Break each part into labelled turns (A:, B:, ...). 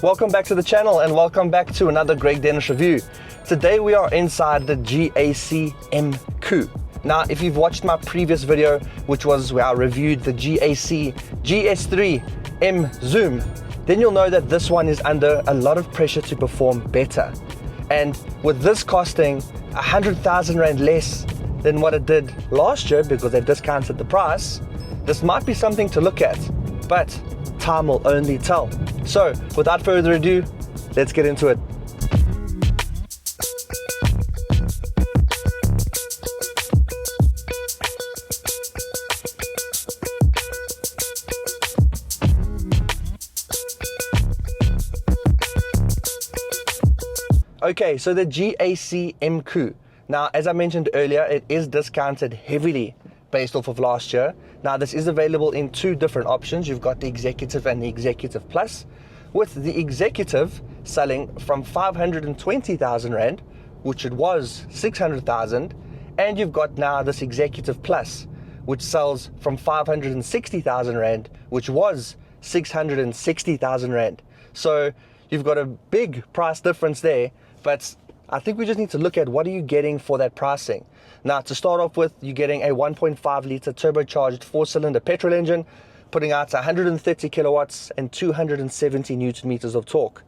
A: Welcome back to the channel and welcome back to another Greg Dennis review. Today we are inside the GAC Emkoo. Now, if you've watched my previous video, which was where I reviewed the GAC GS3 M Zoom, then you'll know that this one is under a lot of pressure to perform better. And with this costing 100,000 Rand less than what it did last year because they discounted the price, this might be something to look at, but time will only tell. So without further ado, let's get into it. Okay, so the GAC Emkoo. Now, as I mentioned earlier, it is discounted heavily based off of last year. Now, this is available in two different options. You've got the Executive and the Executive Plus, with the Executive selling from 520,000 Rand, which it was 600,000, and you've got now this Executive Plus, which sells from 560,000 Rand, which was 660,000 Rand. So you've got a big price difference there, but I think we just need to look at what are you getting for that pricing. Now, to start off with, you're getting a 1.5 litre turbocharged 4-cylinder petrol engine, putting out 130 kilowatts and 270 newton meters of torque,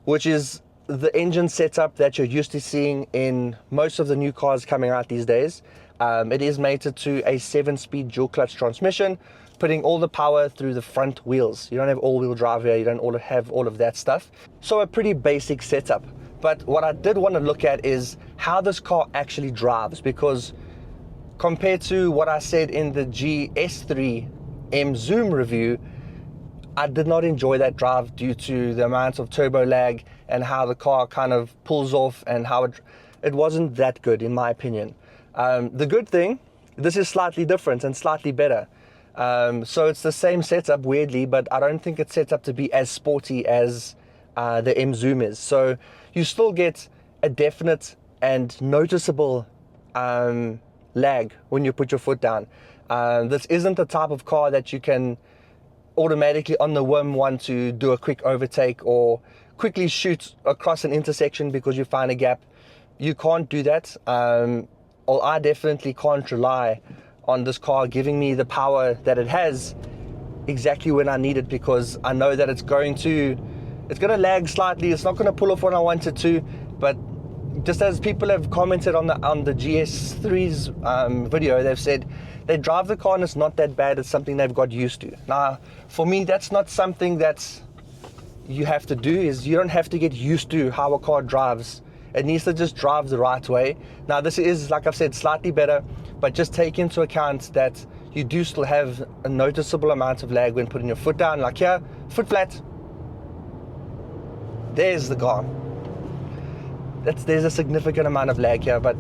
A: which is the engine setup that you're used to seeing in most of the new cars coming out these days. It is mated to a 7-speed dual clutch transmission, putting all the power through the front wheels. You don't have all-wheel drive here, you don't have all of that stuff. So a pretty basic setup. But what I did want to look at is how this car actually drives, because compared to what I said in the GS3 M Zoom review, I did not enjoy that drive due to the amount of turbo lag and how the car kind of pulls off and how it wasn't that good in my opinion. The good thing, this is slightly different and slightly better. So it's the same setup weirdly, but I don't think it's set up to be as sporty as the M Zoom is. So you still get a definite and noticeable lag when you put your foot down. This isn't the type of car that you can automatically on the whim want to do a quick overtake or quickly shoot across an intersection because you find a gap. You can't do that. Or I definitely can't rely on this car giving me the power that it has exactly when I need it, because I know that it's going to lag slightly. It's not going to pull off when I want it to, but just as people have commented on the GS3's video, they've said they drive the car and it's not that bad. It's something they've got used to. Now, for me, that's not something that you have to do. Is you don't have to get used to how a car drives. It needs to just drive the right way. Now, this is, like I've said, slightly better, but just take into account that you do still have a noticeable amount of lag when putting your foot down. Like here, foot flat. There's the car. There's a significant amount of lag here, but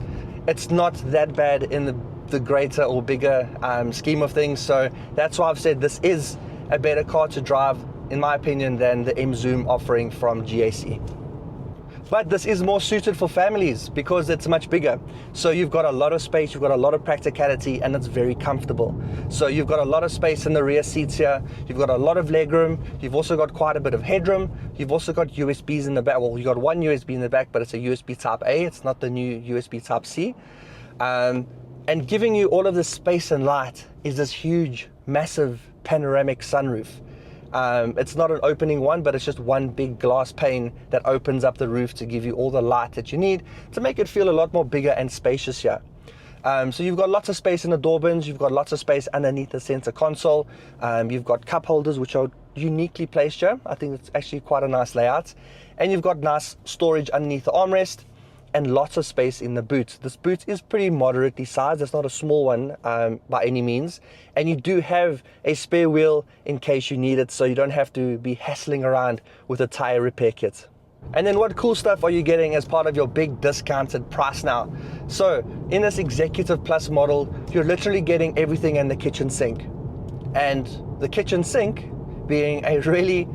A: it's not that bad in the greater or bigger scheme of things. So that's why I've said this is a better car to drive, in my opinion, than the M Zoom offering from GAC. But this is more suited for families because it's much bigger. So you've got a lot of space, you've got a lot of practicality, and it's very comfortable. So you've got a lot of space in the rear seats here. You've got a lot of legroom. You've also got quite a bit of headroom. You've also got USBs in the back. Well, you've got one USB in the back, but it's a USB Type A. It's not the new USB Type C. And giving you all of this space and light is this huge, massive panoramic sunroof. It's not an opening one, but it's just one big glass pane that opens up the roof to give you all the light that you need to make it feel a lot more bigger and spacious here. So you've got lots of space in the door bins, you've got lots of space underneath the center console, you've got cup holders which are uniquely placed here. I think it's actually quite a nice layout. And you've got nice storage underneath the armrest and lots of space in the boot. This boot is pretty moderately sized. It's not a small one by any means. And you do have a spare wheel in case you need it, so you don't have to be hassling around with a tire repair kit. And then what cool stuff are you getting as part of your big discounted price now? So in this Executive Plus model, you're literally getting everything in the kitchen sink. And the kitchen sink being a really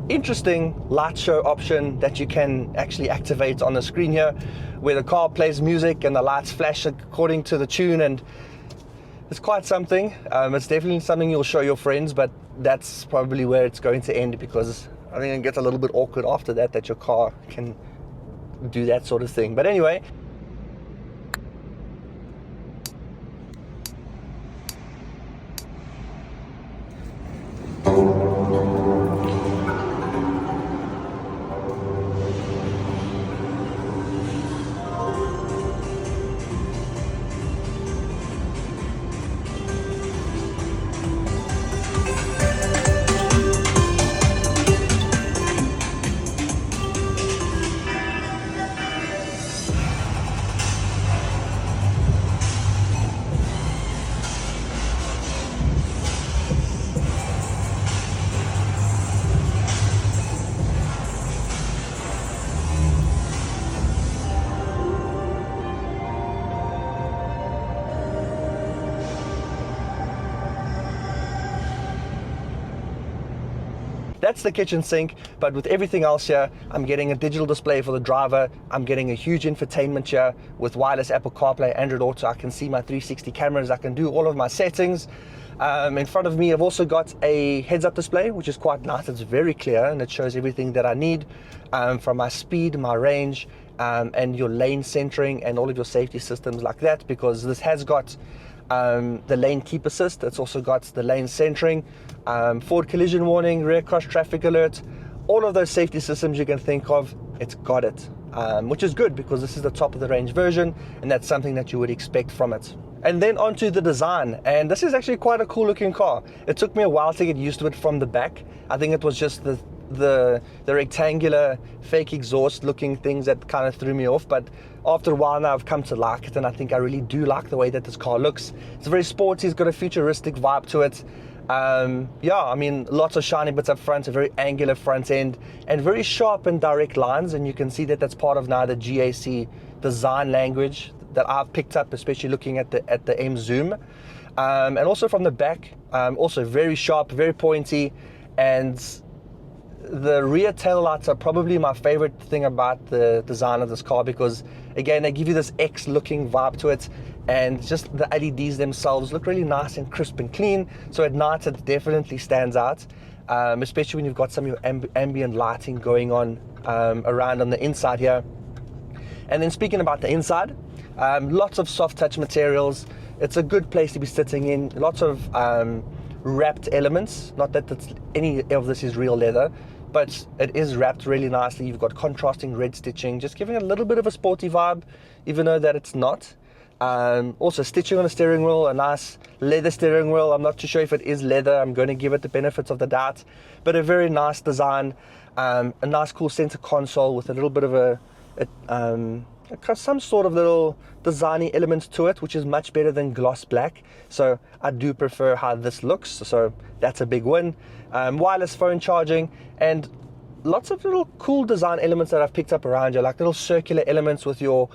A: interesting light show option that you can actually activate on the screen here, where the car plays music and the lights flash according to the tune, and it's quite something. It's definitely something you'll show your friends, but that's probably where it's going to end, because I think it gets a little bit awkward after that your car can do that sort of thing. But anyway, that's the kitchen sink, but with everything else here, I'm getting a digital display for the driver. I'm getting a huge infotainment here with wireless Apple CarPlay, Android Auto. I can see my 360 cameras. I can do all of my settings. In front of me, I've also got a heads-up display, which is quite nice. It's very clear and it shows everything that I need from my speed, my range, and your lane centering and all of your safety systems like that, because this has got the lane keep assist. It's also got the lane centering, forward collision warning, rear cross traffic alert, all of those safety systems you can think of. It's got it, which is good because this is the top of the range version, and that's something that you would expect from it. And then onto the design, and this is actually quite a cool looking car. It took me a while to get used to it from the back. I think it was just the rectangular fake exhaust looking things that kind of threw me off, but after a while now I've come to like it, and I think I really do like the way that this car looks. It's very sporty, it's got a futuristic vibe to it. Yeah, I mean, lots of shiny bits up front, a very angular front end, and very sharp and direct lines, and you can see that that's part of now the GAC design language that I've picked up, especially looking at the M zoom. And also from the back, also very sharp, very pointy, and the rear tail lights are probably my favorite thing about the design of this car, because again, they give you this X looking vibe to it, and just the LEDs themselves look really nice and crisp and clean. So at night it definitely stands out, especially when you've got some of your ambient lighting going on around on the inside here. And then speaking about the inside, lots of soft touch materials. It's a good place to be sitting in. Lots of wrapped elements, not that any of this is real leather, but it is wrapped really nicely. You've got contrasting red stitching, just giving a little bit of a sporty vibe, even though that it's not. Also stitching on the steering wheel, a nice leather steering wheel. I'm not too sure if it is leather. I'm going to give it the benefits of the doubt, but a very nice design. A nice cool center console with a little bit of some sort of little designy elements to it, which is much better than gloss black. So I do prefer how this looks, so that's a big win. Wireless phone charging, and lots of little cool design elements that I've picked up around you, like little circular elements with your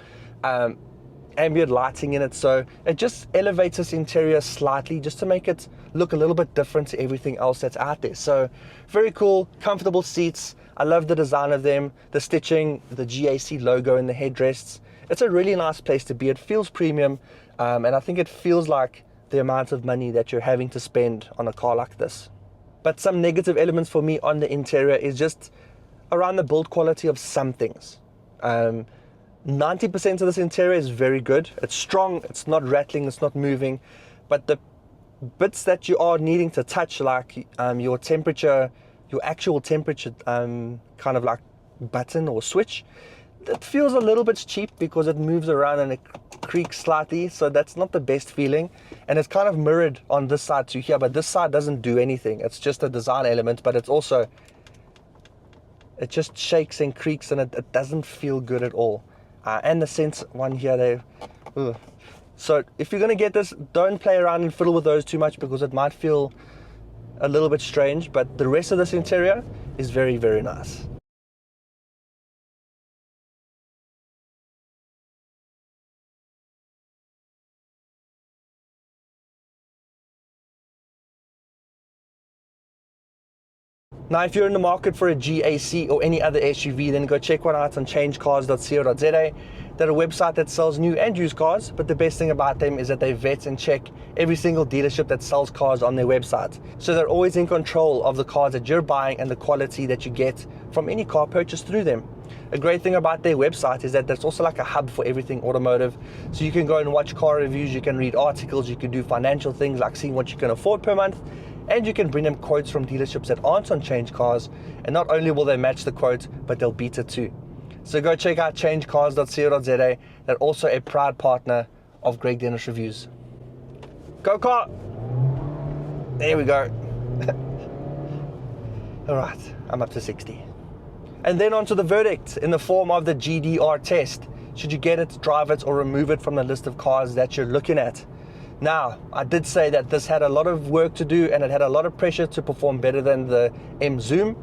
A: ambient lighting in it. So it just elevates this interior slightly just to make it look a little bit different to everything else that's out there. So very cool, comfortable seats. I love the design of them, the stitching, the GAC logo in the headrests. It's a really nice place to be. It feels premium, and I think it feels like the amount of money that you're having to spend on a car like this. But some negative elements for me on the interior is just around the build quality of some things. 90% of this interior is very good. It's strong, it's not rattling, it's not moving, but the bits that you are needing to touch, like your temperature, your actual temperature kind of like button or switch, it feels a little bit cheap because it moves around and it creaks slightly, so that's not the best feeling. And it's kind of mirrored on this side to here, but this side doesn't do anything. It's just a design element, but it's also, it just shakes and creaks, and it doesn't feel good at all. And the sense one here, so if you're going to get this, don't play around and fiddle with those too much, because it might feel a little bit strange, but the rest of this interior is very, very nice. Now, if you're in the market for a GAC or any other SUV, then go check one out on changecars.co.za. They're a website that sells new and used cars, but the best thing about them is that they vet and check every single dealership that sells cars on their website. So they're always in control of the cars that you're buying and the quality that you get from any car purchased through them. A great thing about their website is that there's also like a hub for everything automotive. So you can go and watch car reviews, you can read articles, you can do financial things like seeing what you can afford per month, and you can bring them quotes from dealerships that aren't on Change Cars, and not only will they match the quote, but they'll beat it too. So go check out changecars.co.za. They're also a proud partner of Greg Dennis Reviews. Go car! There we go. All right, I'm up to 60. And then on to the verdict in the form of the GDR test. Should you get it, drive it, or remove it from the list of cars that you're looking at? Now, I did say that this had a lot of work to do and it had a lot of pressure to perform better than the M Zoom,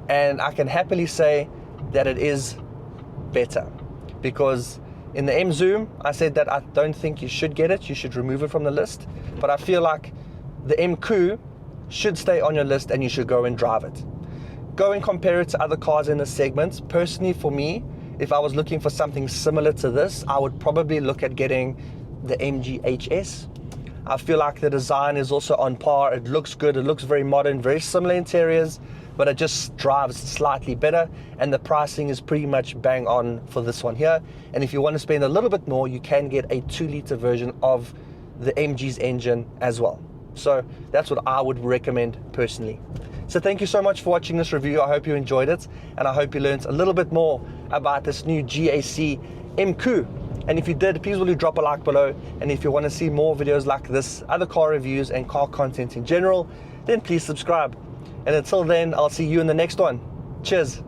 A: and I can happily say that it is better, because in the M Zoom I said that I don't think you should get it, you should remove it from the list, but I feel like the Emkoo should stay on your list and you should go and drive it. Go and compare it to other cars in the segment. Personally, for me, if I was looking for something similar to this, I would probably look at getting the MG HS. I feel like the design is also on par. It looks good, it looks very modern, very similar interiors, but it just drives slightly better, and the pricing is pretty much bang on for this one here. And if you want to spend a little bit more, you can get a 2-liter version of the MG's engine as well. So that's what I would recommend personally. So thank you so much for watching this review. I hope you enjoyed it, and I hope you learned a little bit more about this new GAC Emkoo. And if you did, please will you drop a like below, and if you want to see more videos like this, other car reviews and car content in general, then please subscribe. And until then, I'll see you in the next one. Cheers.